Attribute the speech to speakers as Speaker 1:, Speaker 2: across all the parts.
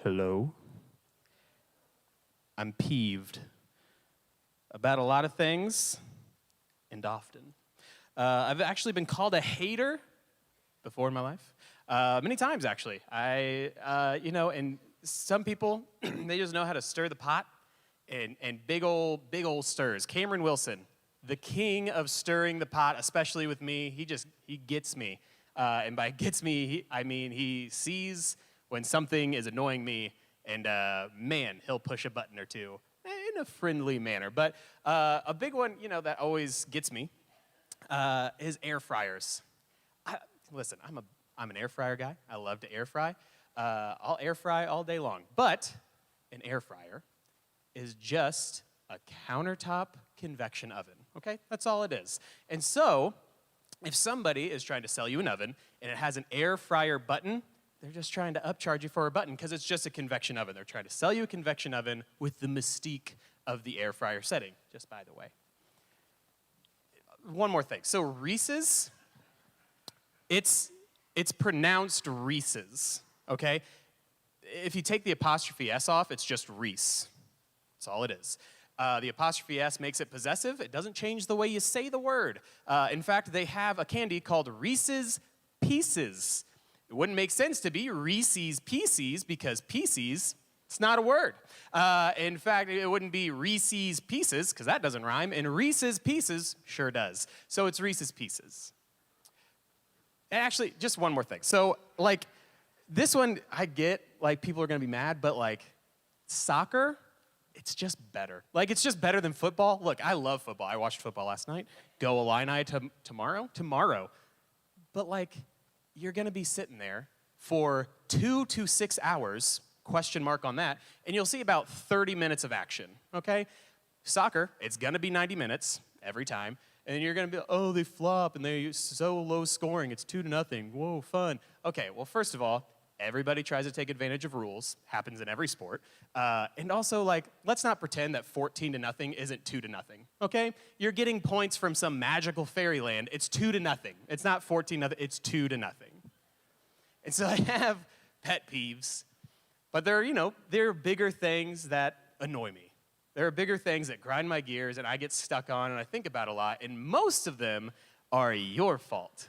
Speaker 1: Hello? I'm peeved about a lot of things and often. I've actually been called a hater before in my life. Many times, actually. And some people, they just know how to stir the pot and big old stirs. Cameron Wilson, the king of stirring the pot, especially with me, he gets me. And by gets me, I mean he sees when something is annoying me, and man, he'll push a button or two in a friendly manner. But a big one, that always gets me is air fryers. Listen, I'm an air fryer guy. I love to air fry. I'll air fry all day long. But an air fryer is just a countertop convection oven, okay? That's all it is. And so, if somebody is trying to sell you an oven and it has an air fryer button, they're just trying to upcharge you for a button because it's just a convection oven. They're trying to sell you a convection oven with the mystique of the air fryer setting, just by the way. One more thing. So Reese's, it's pronounced Reese's, okay? If you take the apostrophe S off, it's just Reese. That's all it is. The apostrophe S makes it possessive. It doesn't change the way you say the word. In fact, they have a candy called Reese's Pieces. It wouldn't make sense to be Reese's Pieces because Pieces, it's not a word. In fact, it wouldn't be Reese's Pieces because that doesn't rhyme, and Reese's Pieces sure does. So it's Reese's Pieces. And actually, just one more thing. So, this one, I get, people are going to be mad, but, soccer, it's just better. It's just better than football. Look, I love football. I watched football last night. Go Illini tomorrow. But, you're going to be sitting there for 2 to 6 hours, question mark on that, and you'll see about 30 minutes of action, okay? Soccer, it's going to be 90 minutes every time, and you're going to be, oh, they flop, and they're so low scoring, it's 2-0, whoa, fun. Okay, well, first of all, everybody tries to take advantage of rules, happens in every sport, and also, let's not pretend that 14-0 isn't 2-0, okay? You're getting points from some magical fairyland, it's 2-0. It's not 14-0, it's 2-0. And so I have pet peeves, but there are bigger things that annoy me. There are bigger things that grind my gears and I get stuck on and I think about a lot, and most of them are your fault.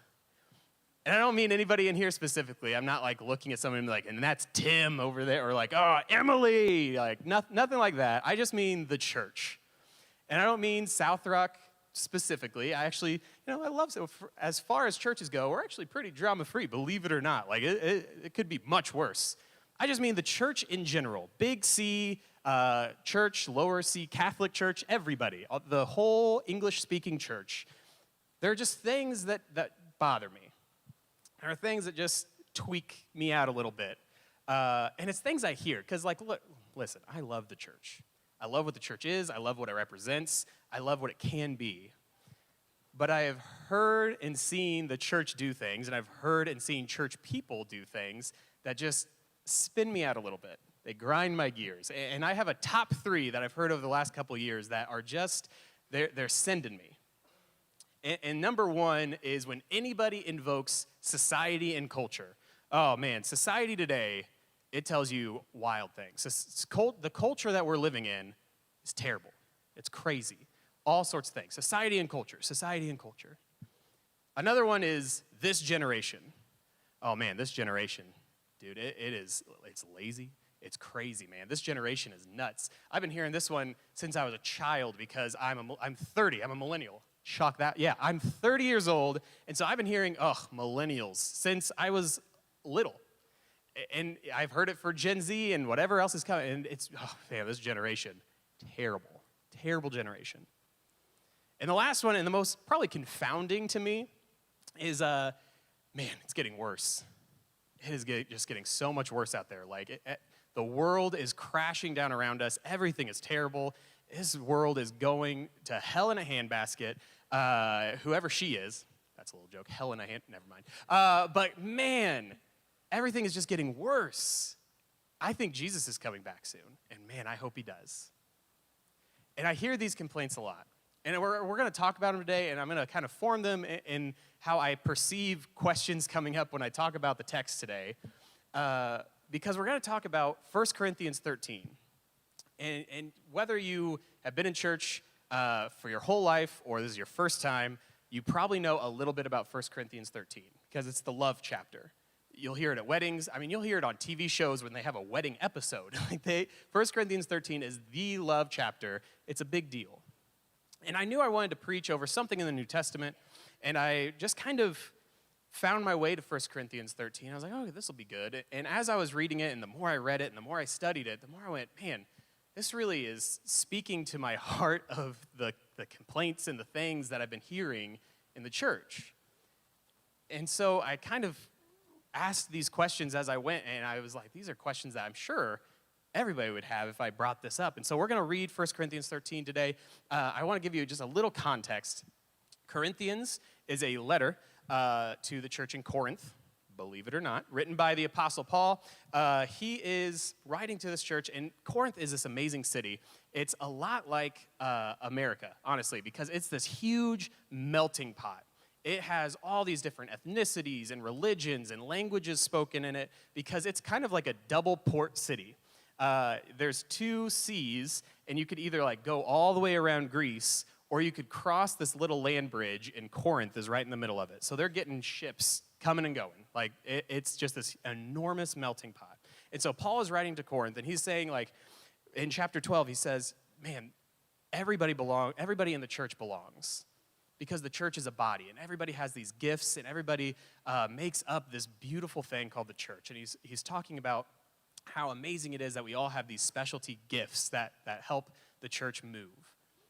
Speaker 1: And I don't mean anybody in here specifically. I'm not looking at someone and and that's Tim over there, or oh, Emily, nothing like that. I just mean the church. And I don't mean South Rock specifically. I actually, I love, as far as churches go, we're actually pretty drama-free, believe it or not. It could be much worse. I just mean the church in general. Big C, church, lower C, Catholic church, everybody. The whole English-speaking church. There are just things that bother me. There are things that just tweak me out a little bit. And it's things I hear, because listen, I love the church. I love what the church is. I love what it represents. I love what it can be. But I have heard and seen the church do things, and I've heard and seen church people do things that just spin me out a little bit. They grind my gears. And I have a top 3 that I've heard over the last couple of years that are just, they're sending me. And number 1 is when anybody invokes society and culture. Oh man, society today, it tells you wild things. The culture that we're living in is terrible. It's crazy. All sorts of things. Society and culture. Another one is this generation. Oh man, this generation, dude, it's lazy. It's crazy, man. This generation is nuts. I've been hearing this one since I was a child because I'm 30. I'm a millennial. Shock that. Yeah, I'm 30 years old, and so I've been hearing, millennials since I was little. And I've heard it for Gen Z and whatever else is coming, and it's, this generation, terrible generation. And the last one, and the most probably confounding to me, is, it's getting worse. It is just getting so much worse out there. The world is crashing down around us. Everything is terrible. This world is going to hell in a handbasket. Whoever she is, that's a little joke, hell in a hand, never mind. But man, everything is just getting worse. I think Jesus is coming back soon, and man, I hope he does. And I hear these complaints a lot. And we're going to talk about them today, and I'm going to kind of form them in how I perceive questions coming up when I talk about the text today. because we're going to talk about 1 Corinthians 13. And whether you have been in church for your whole life or this is your first time, you probably know a little bit about 1 Corinthians 13 because it's the love chapter. You'll hear it at weddings. I mean, you'll hear it on TV shows when they have a wedding episode. 1 Corinthians 13 is the love chapter. It's a big deal. And I knew I wanted to preach over something in the New Testament, and I just kind of found my way to 1 Corinthians 13. I was like, oh, this will be good. And as I was reading it, and the more I read it, and the more I studied it, the more I went, man, this really is speaking to my heart of the complaints and the things that I've been hearing in the church. And so I kind of asked these questions as I went, and I was like, these are questions that I'm sure everybody would have if I brought this up. And so we're going to read 1 Corinthians 13 today. I want to give you just a little context. Corinthians is a letter to the church in Corinth, believe it or not, written by the Apostle Paul. He is writing to this church, and Corinth is this amazing city. It's a lot like America, honestly, because it's this huge melting pot. It has all these different ethnicities and religions and languages spoken in it because it's kind of like a double port city. There's two seas, and you could either go all the way around Greece, or you could cross this little land bridge, and Corinth is right in the middle of it. So they're getting ships coming and going. It's just this enormous melting pot. And so Paul is writing to Corinth, and he's saying, in chapter 12, he says, man, everybody in the church belongs because the church is a body, and everybody has these gifts, and everybody makes up this beautiful thing called the church. And he's talking about how amazing it is that we all have these specialty gifts that help the church move.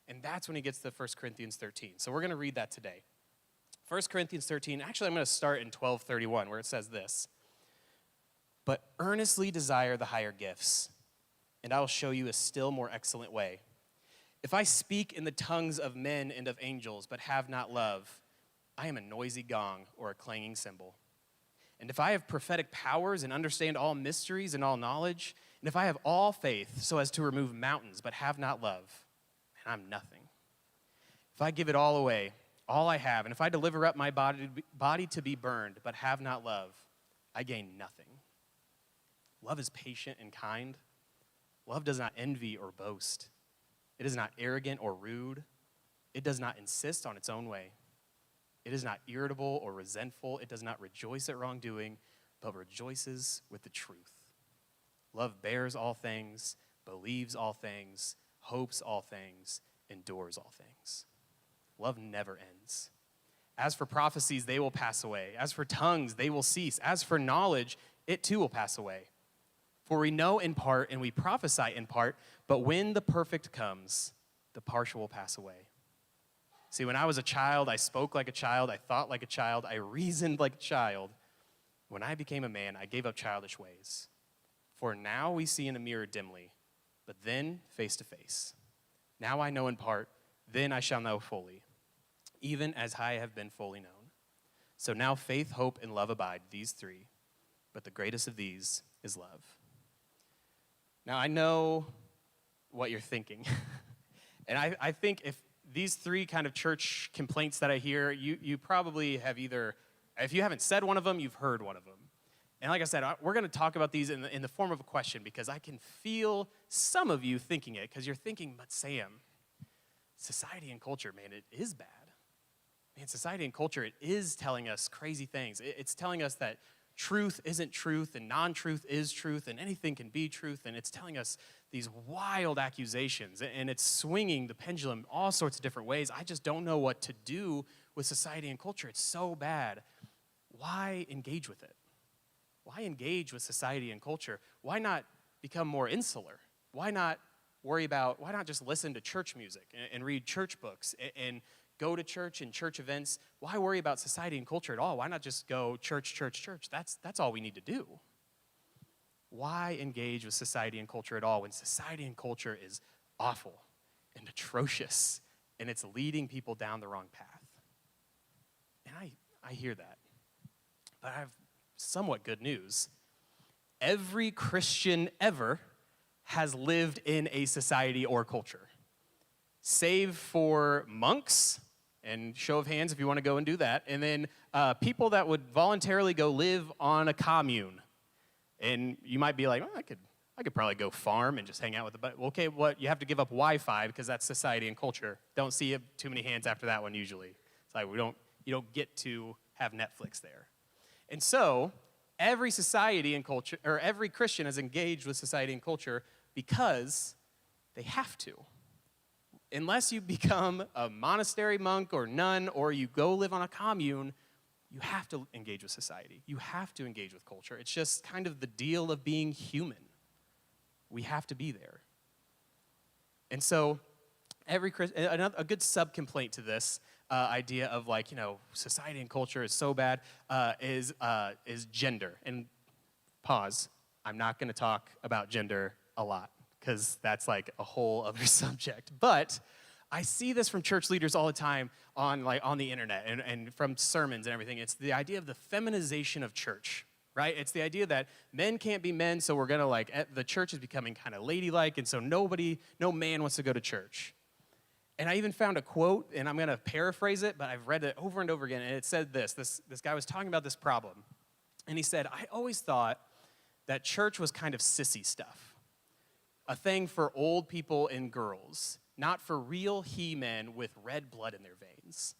Speaker 1: And that's when he gets to 1 Corinthians 13. So we're going to read that today. 1 Corinthians 13, actually I'm going to start in 12:31 where it says this. But earnestly desire the higher gifts, and I will show you a still more excellent way. If I speak in the tongues of men and of angels, but have not love, I am a noisy gong or a clanging cymbal. And if I have prophetic powers and understand all mysteries and all knowledge, and if I have all faith so as to remove mountains, but have not love, then I'm nothing. If I give it all away, all I have, and if I deliver up my body to be burned, but have not love, I gain nothing. Love is patient and kind. Love does not envy or boast. It is not arrogant or rude. It does not insist on its own way. It is not irritable or resentful. It does not rejoice at wrongdoing, but rejoices with the truth. Love bears all things, believes all things, hopes all things, endures all things. Love never ends. As for prophecies, they will pass away. As for tongues, they will cease. As for knowledge, it too will pass away. For we know in part and we prophesy in part, but when the perfect comes, the partial will pass away. See, when I was a child, I spoke like a child, I thought like a child, I reasoned like a child. When I became a man, I gave up childish ways. For now we see in a mirror dimly, but then face to face. Now I know in part, then I shall know fully, even as I have been fully known. So now faith, hope, and love abide, these three, but the greatest of these is love. Now I know what you're thinking. And I think if these three kind of church complaints that I hear, you probably have either, if you haven't said one of them, you've heard one of them. And like I said, we're going to talk about these in the form of a question because I can feel some of you thinking it because you're thinking, but Sam, society and culture, man, it is bad. Man, society and culture, it is telling us crazy things. It's telling us that truth isn't truth and non-truth is truth and anything can be truth, and it's telling us these wild accusations, and it's swinging the pendulum all sorts of different ways. I just don't know what to do with society and culture. It's so bad. Why engage with it? Why engage with society and culture? Why not become more insular? Why not just listen to church music and read church books and go to church and church events? Why worry about society and culture at all? Why not just go church, church, church? That's all we need to do. Why engage with society and culture at all when society and culture is awful and atrocious and it's leading people down the wrong path? And I hear that. But I have somewhat good news. Every Christian ever has lived in a society or culture, save for monks, and show of hands if you want to go and do that, and then people that would voluntarily go live on a commune. And you might be like, I could probably go farm and just hang out with the buddy. Well, okay, you have to give up Wi-Fi because that's society and culture. Don't see too many hands after that one usually. It's like you don't get to have Netflix there. And so every society and culture, or every Christian is engaged with society and culture because they have to. Unless you become a monastery monk or nun or you go live on a commune, you have to engage with society. You have to engage with culture. It's just kind of the deal of being human. We have to be there. And so a good sub-complaint to this idea of like, society and culture is so bad is gender. And pause, I'm not going to talk about gender a lot because that's like a whole other subject. But I see this from church leaders all the time on the internet and from sermons and everything. It's the idea of the feminization of church, right? It's the idea that men can't be men, so we're gonna the church is becoming kind of ladylike, and so no man wants to go to church. And I even found a quote, and I'm gonna paraphrase it, but I've read it over and over again, and it said this guy was talking about this problem, and he said, I always thought that church was kind of sissy stuff, a thing for old people and girls, not for real he-men with red blood in their veins.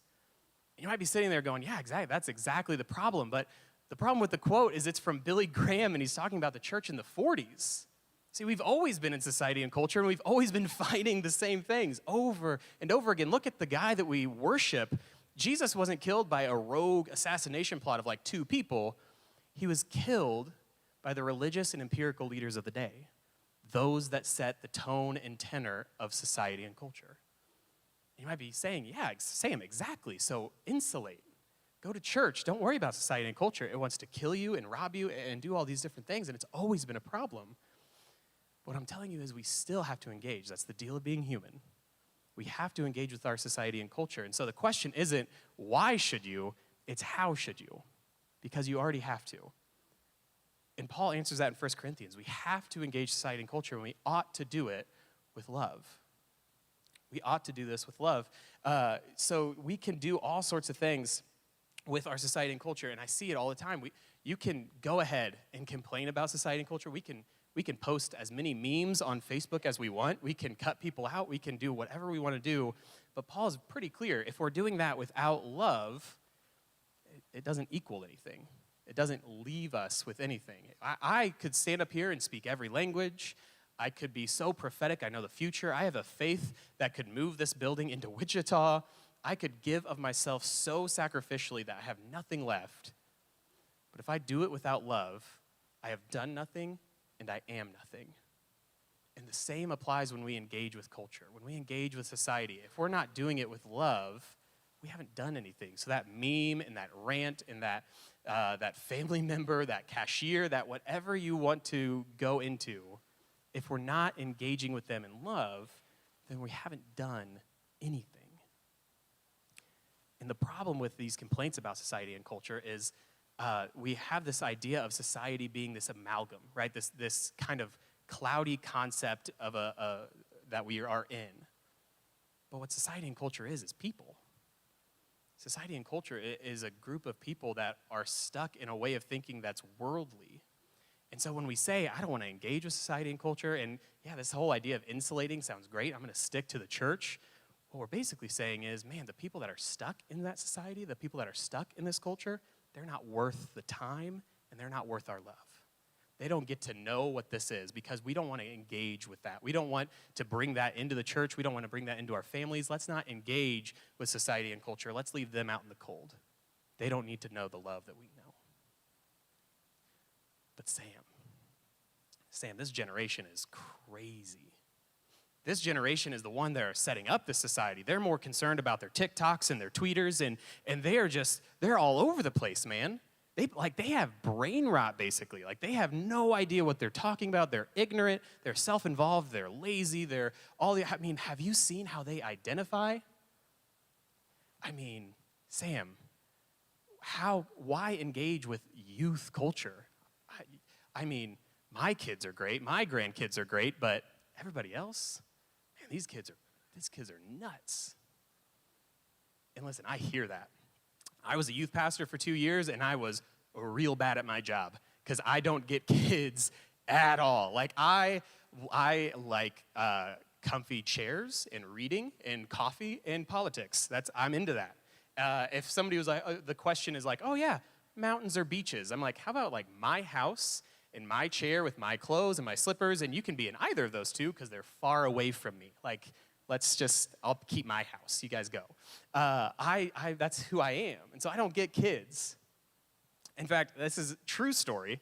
Speaker 1: And you might be sitting there going, yeah, exactly, that's exactly the problem, but the problem with the quote is it's from Billy Graham, and he's talking about the church in the 40s. See, we've always been in society and culture, and we've always been fighting the same things over and over again. Look at the guy that we worship. Jesus wasn't killed by a rogue assassination plot of like 2 people. He was killed by the religious and empirical leaders of the day, those that set the tone and tenor of society and culture. You might be saying, yeah, Sam, exactly. So insulate. Go to church. Don't worry about society and culture. It wants to kill you and rob you and do all these different things, and it's always been a problem. What I'm telling you is we still have to engage. That's the deal of being human. We have to engage with our society and culture. And so the question isn't, why should you? It's how should you? Because you already have to. And Paul answers that in 1 Corinthians. We have to engage society and culture, and we ought to do it with love. We ought to do this with love. So we can do all sorts of things with our society and culture, and I see it all the time. You can go ahead and complain about society and culture. We can post as many memes on Facebook as we want. We can cut people out. We can do whatever we want to do. But Paul is pretty clear. If we're doing that without love, it doesn't equal anything. It doesn't leave us with anything. I could stand up here and speak every language. I could be so prophetic. I know the future. I have a faith that could move this building into Wichita. I could give of myself so sacrificially that I have nothing left. But if I do it without love, I have done nothing and I am nothing. And the same applies when we engage with culture, when we engage with society. If we're not doing it with love, we haven't done anything. So that meme and that rant and that family member, that cashier, that whatever you want to go into, if we're not engaging with them in love, then we haven't done anything. And the problem with these complaints about society and culture is we have this idea of society being this amalgam, right? This kind of cloudy concept of that we are in. But what society and culture is people. Society and culture is a group of people that are stuck in a way of thinking that's worldly. And so when we say, I don't want to engage with society and culture, and yeah, this whole idea of insulating sounds great, I'm going to stick to the church. What we're basically saying is, man, the people that are stuck in that society, the people that are stuck in this culture, they're not worth the time, and they're not worth our love. They don't get to know what this is because we don't want to engage with that. We don't want to bring that into the church. We don't want to bring that into our families. Let's not engage with society and culture. Let's leave them out in the cold. They don't need to know the love that we know. But Sam, this generation is crazy. This generation is the one that are setting up this society. They're more concerned about their TikToks and their tweeters, and they're all over the place, man. They have brain rot, basically. Like, they have no idea what they're talking about. They're ignorant. They're self-involved. They're lazy. Have you seen how they identify? Sam, why engage with youth culture? My kids are great. My grandkids are great, but everybody else? Man, these kids are nuts. And listen, I hear that. I was a youth pastor for 2 years, and I was real bad at my job because I don't get kids at all. Like, I like comfy chairs and reading and coffee and politics. I'm into that. If somebody was like, the question is like, oh yeah, mountains or beaches. I'm like, how about like my house and my chair with my clothes and my slippers, and you can be in either of those two because they're far away from me. Like, I'll keep my house. You guys go. That's who I am. And so I don't get kids. In fact, this is a true story.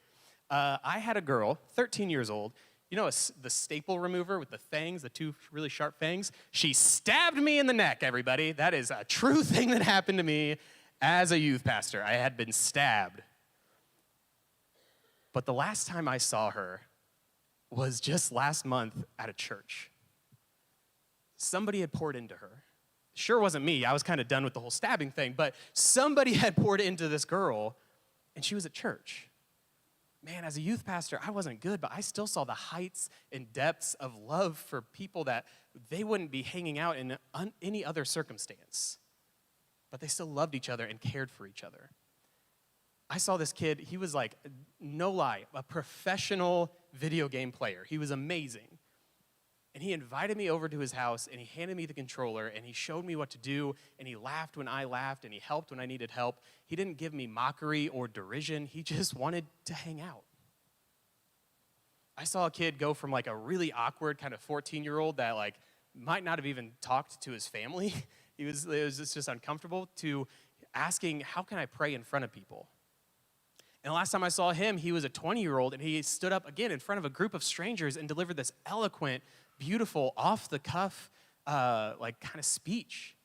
Speaker 1: I had a girl, 13 years old. You know the staple remover with the fangs, the two really sharp fangs? She stabbed me in the neck, everybody. That is a true thing that happened to me as a youth pastor. I had been stabbed. But the last time I saw her was just last month at a church. Somebody had poured into her. Sure wasn't me. I was kind of done with the whole stabbing thing, but somebody had poured into this girl, and she was at church. Man, as a youth pastor, I wasn't good, but I still saw the heights and depths of love for people that they wouldn't be hanging out in any other circumstance. But they still loved each other and cared for each other. I saw this kid, he was like, no lie, a professional video game player. He was amazing. And he invited me over to his house, and he handed me the controller, and he showed me what to do, and he laughed when I laughed, and he helped when I needed help. He didn't give me mockery or derision. He just wanted to hang out. I saw a kid go from like a really awkward kind of 14-year-old that like might not have even talked to his family. It was just uncomfortable, to asking, how can I pray in front of people? And the last time I saw him, he was a 20-year-old, and he stood up again in front of a group of strangers and delivered this eloquent, beautiful, off-the-cuff, like kind of speech.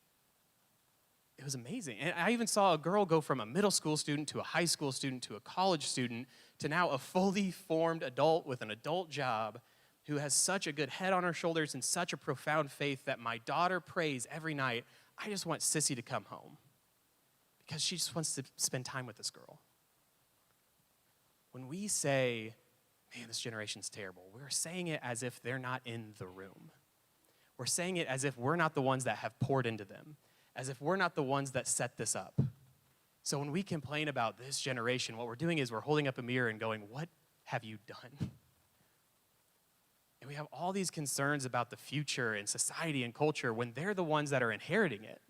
Speaker 1: It was amazing. And I even saw a girl go from a middle school student to a high school student to a college student to now a fully formed adult with an adult job who has such a good head on her shoulders and such a profound faith that my daughter prays every night, I just want Sissy to come home, because she just wants to spend time with this girl. When we say, man, this generation's terrible, we're saying it as if they're not in the room. We're saying it as if we're not the ones that have poured into them, as if we're not the ones that set this up. So when we complain about this generation, what we're doing is we're holding up a mirror and going, what have you done? And we have all these concerns about the future and society and culture when they're the ones that are inheriting it.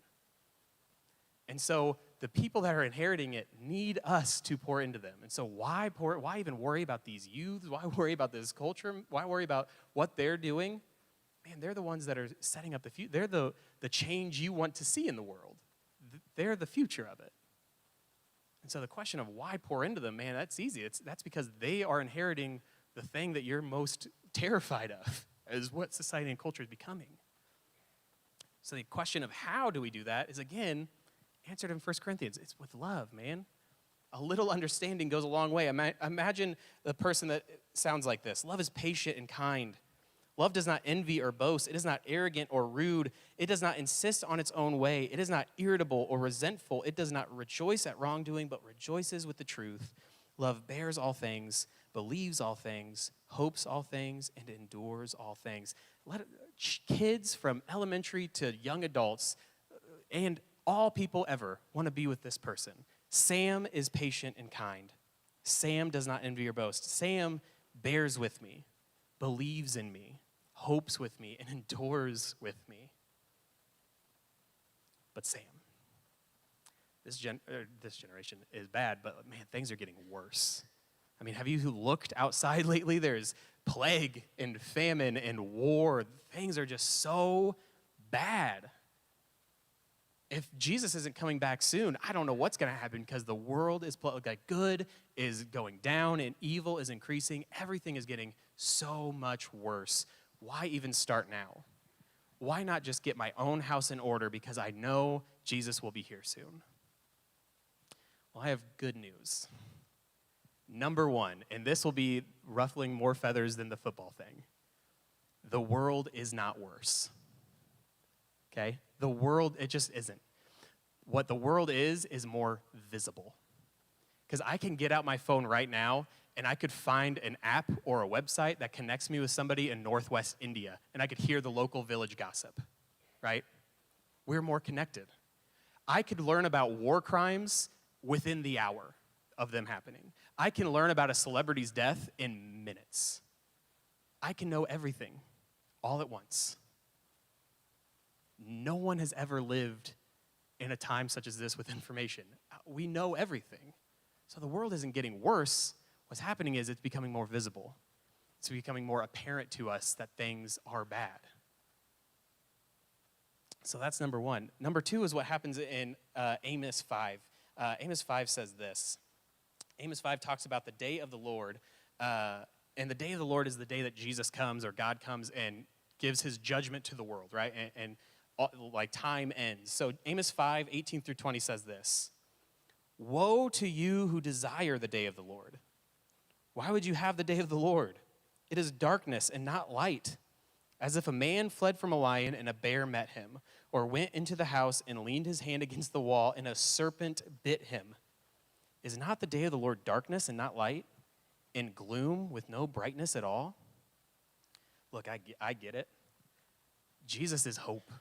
Speaker 1: And so the people that are inheriting it need us to pour into them. And so why even worry about these youths? Why worry about this culture? Why worry about what they're doing? Man, they're the ones that are setting up the future. They're the change you want to see in the world. They're the future of it. And so the question of why pour into them, man, that's easy. That's because they are inheriting the thing that you're most terrified of, is what society and culture is becoming. So the question of how do we do that is, again, answered in 1 Corinthians. It's with love, man. A little understanding goes a long way. Imagine the person that sounds like this. Love is patient and kind. Love does not envy or boast. It is not arrogant or rude. It does not insist on its own way. It is not irritable or resentful. It does not rejoice at wrongdoing, but rejoices with the truth. Love bears all things, believes all things, hopes all things, and endures all things. Kids from elementary to young adults and all people ever want to be with this person. Sam is patient and kind. Sam does not envy or boast. Sam bears with me, believes in me, hopes with me, and endures with me. But Sam, this generation is bad, but man, things are getting worse. I mean, have you looked outside lately? There's plague and famine and war. Things are just so bad. If Jesus isn't coming back soon, I don't know what's going to happen, because the world is like good is going down and evil is increasing. Everything is getting so much worse. Why even start now? Why not just get my own house in order, because I know Jesus will be here soon? Well, I have good news. Number one, and this will be ruffling more feathers than the football thing. The world is not worse. Okay? The world, it just isn't. What the world is more visible. Because I can get out my phone right now, and I could find an app or a website that connects me with somebody in Northwest India, and I could hear the local village gossip, right? We're more connected. I could learn about war crimes within the hour of them happening. I can learn about a celebrity's death in minutes. I can know everything all at once. No one has ever lived in a time such as this with information. We know everything. So the world isn't getting worse. What's happening is it's becoming more visible. It's becoming more apparent to us that things are bad. So that's number one. Number two is what happens in Amos 5. Amos 5 says this. Amos 5 talks about the day of the Lord. And the day of the Lord is the day that Jesus comes or God comes and gives his judgment to the world, right? And like time ends. So Amos 5, 18 through 20 says this. Woe to you who desire the day of the Lord. Why would you have the day of the Lord? It is darkness and not light, as if a man fled from a lion and a bear met him, or went into the house and leaned his hand against the wall and a serpent bit him. Is not the day of the Lord darkness and not light, in gloom with no brightness at all? Look, I get it. Jesus is hope.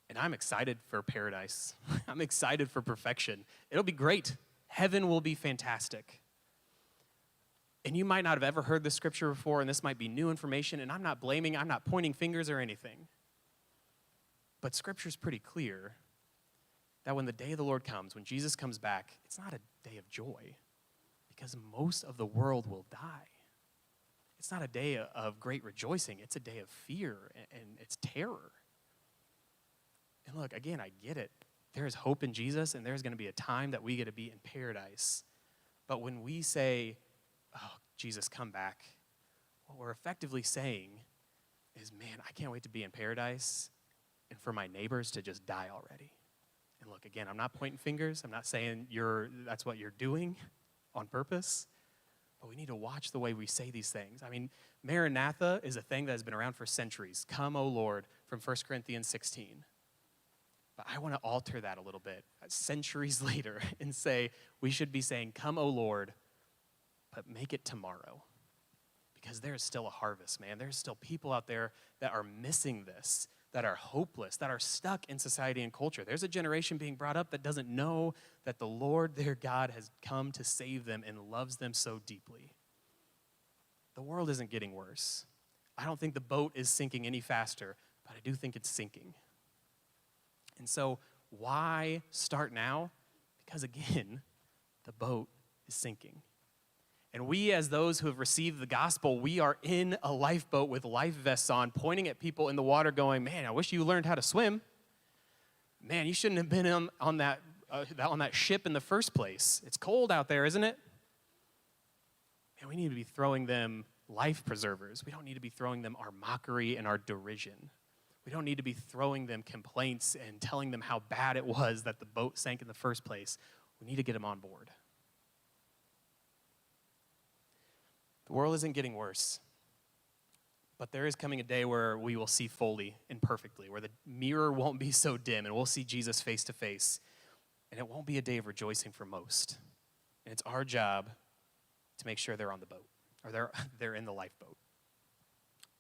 Speaker 1: And I'm excited for paradise. I'm excited for perfection. It'll be great. Heaven will be fantastic. And you might not have ever heard this scripture before, and this might be new information, and I'm not blaming, I'm not pointing fingers or anything. But scripture's pretty clear that when the day of the Lord comes, when Jesus comes back, it's not a day of joy, because most of the world will die. It's not a day of great rejoicing. It's a day of fear and it's terror. And look, again, I get it. There is hope in Jesus, and there's going to be a time that we get to be in paradise. But when we say, oh, Jesus, come back, what we're effectively saying is, man, I can't wait to be in paradise and for my neighbors to just die already. And look, again, I'm not pointing fingers. I'm not saying that's what you're doing on purpose. But we need to watch the way we say these things. I mean, Maranatha is a thing that has been around for centuries. Come, O Lord, from 1 Corinthians 16. But I want to alter that a little bit, centuries later, and say we should be saying, come, O Lord, but make it tomorrow. Because there is still a harvest, man. There's still people out there that are missing this, that are hopeless, that are stuck in society and culture. There's a generation being brought up that doesn't know that the Lord, their God, has come to save them and loves them so deeply. The world isn't getting worse. I don't think the boat is sinking any faster, but I do think it's sinking. And so why start now? Because again, the boat is sinking. And we, as those who have received the gospel, we are in a lifeboat with life vests on, pointing at people in the water going, man, I wish you learned how to swim. Man, you shouldn't have been on that ship in the first place. It's cold out there, isn't it? Man, we need to be throwing them life preservers. We don't need to be throwing them our mockery and our derision. We don't need to be throwing them complaints and telling them how bad it was that the boat sank in the first place. We need to get them on board. The world isn't getting worse, but there is coming a day where we will see fully and perfectly, where the mirror won't be so dim, and we'll see Jesus face to face, and it won't be a day of rejoicing for most. And it's our job to make sure they're on the boat, or they're in the lifeboat.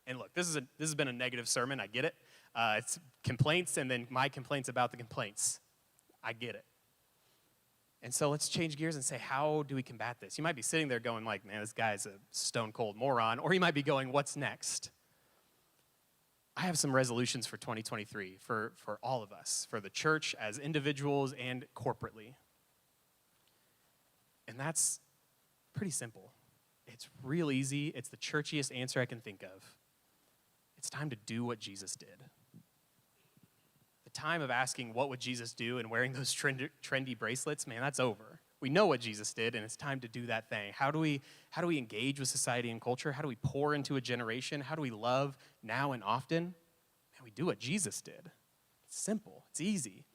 Speaker 1: And look, this has been a negative sermon. I get it. It's complaints, and then my complaints about the complaints. I get it. And so let's change gears and say, how do we combat this? You might be sitting there going like, man, this guy's a stone cold moron. Or you might be going, what's next? I have some resolutions for 2023 for all of us, for the church as individuals and corporately. And that's pretty simple. It's real easy. It's the churchiest answer I can think of. It's time to do what Jesus did. The time of asking what would Jesus do and wearing those trendy bracelets, man, that's over. We know what Jesus did, and it's time to do that thing. How do we engage with society and culture? How do we pour into a generation? How do we love now and often? Man, we do what Jesus did. It's simple. It's easy.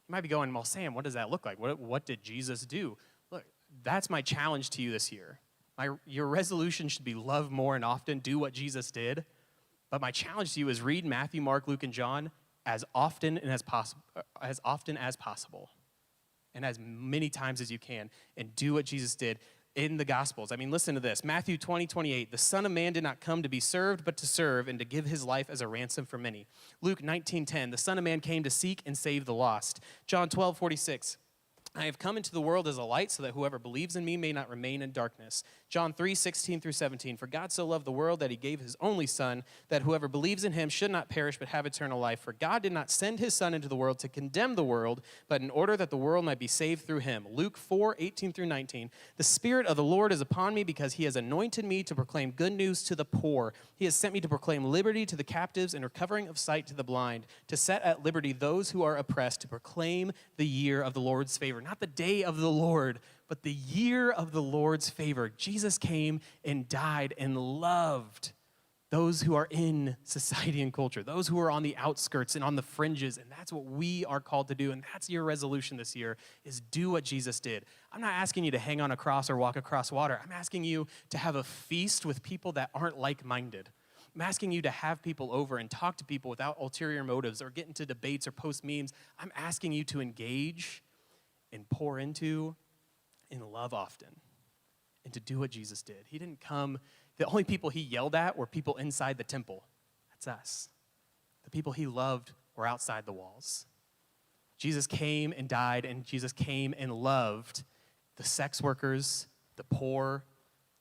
Speaker 1: You might be going, well, Sam, what does that look like? What did Jesus do? Look, that's my challenge to you this year. Your resolution should be love more and often, do what Jesus did. But my challenge to you is read Matthew, Mark, Luke, and John as often as possible, and as many times as you can, and do what Jesus did in the Gospels. I mean, listen to this. Matthew 20:28, the Son of Man did not come to be served, but to serve, and to give his life as a ransom for many. Luke 19:10, the Son of Man came to seek and save the lost. John 12:46, I have come into the world as a light so that whoever believes in me may not remain in darkness. John 3:16-17. For God so loved the world that he gave his only son, that whoever believes in him should not perish but have eternal life. For God did not send his son into the world to condemn the world, but in order that the world might be saved through him. Luke 4:18-19. The Spirit of the Lord is upon me because he has anointed me to proclaim good news to the poor. He has sent me to proclaim liberty to the captives and recovering of sight to the blind, to set at liberty those who are oppressed, to proclaim the year of the Lord's favor. Not the day of the Lord, but the year of the Lord's favor. Jesus came and died and loved those who are in society and culture, those who are on the outskirts and on the fringes, and that's what we are called to do, and that's your resolution this year, is do what Jesus did. I'm not asking you to hang on a cross or walk across water. I'm asking you to have a feast with people that aren't like-minded. I'm asking you to have people over and talk to people without ulterior motives or get into debates or post memes. I'm asking you to engage and pour into and love often and to do what Jesus did. He didn't come, the only people he yelled at were people inside the temple. That's us. The people he loved were outside the walls. Jesus came and died, and Jesus came and loved the sex workers, the poor,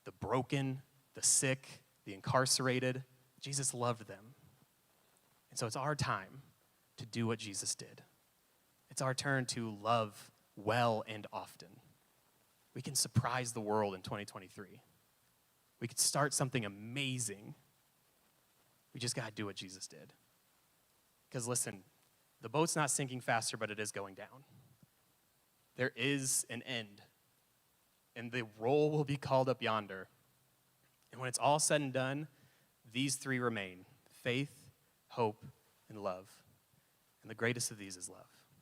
Speaker 1: the broken, the sick, the incarcerated. Jesus loved them. And so it's our time to do what Jesus did. It's our turn to love well and often. We can surprise the world in 2023. We could start something amazing. We just got to do what Jesus did. Because listen, the boat's not sinking faster, but it is going down. There is an end, and the roll will be called up yonder. And when it's all said and done, these three remain: faith, hope, and love. And the greatest of these is love.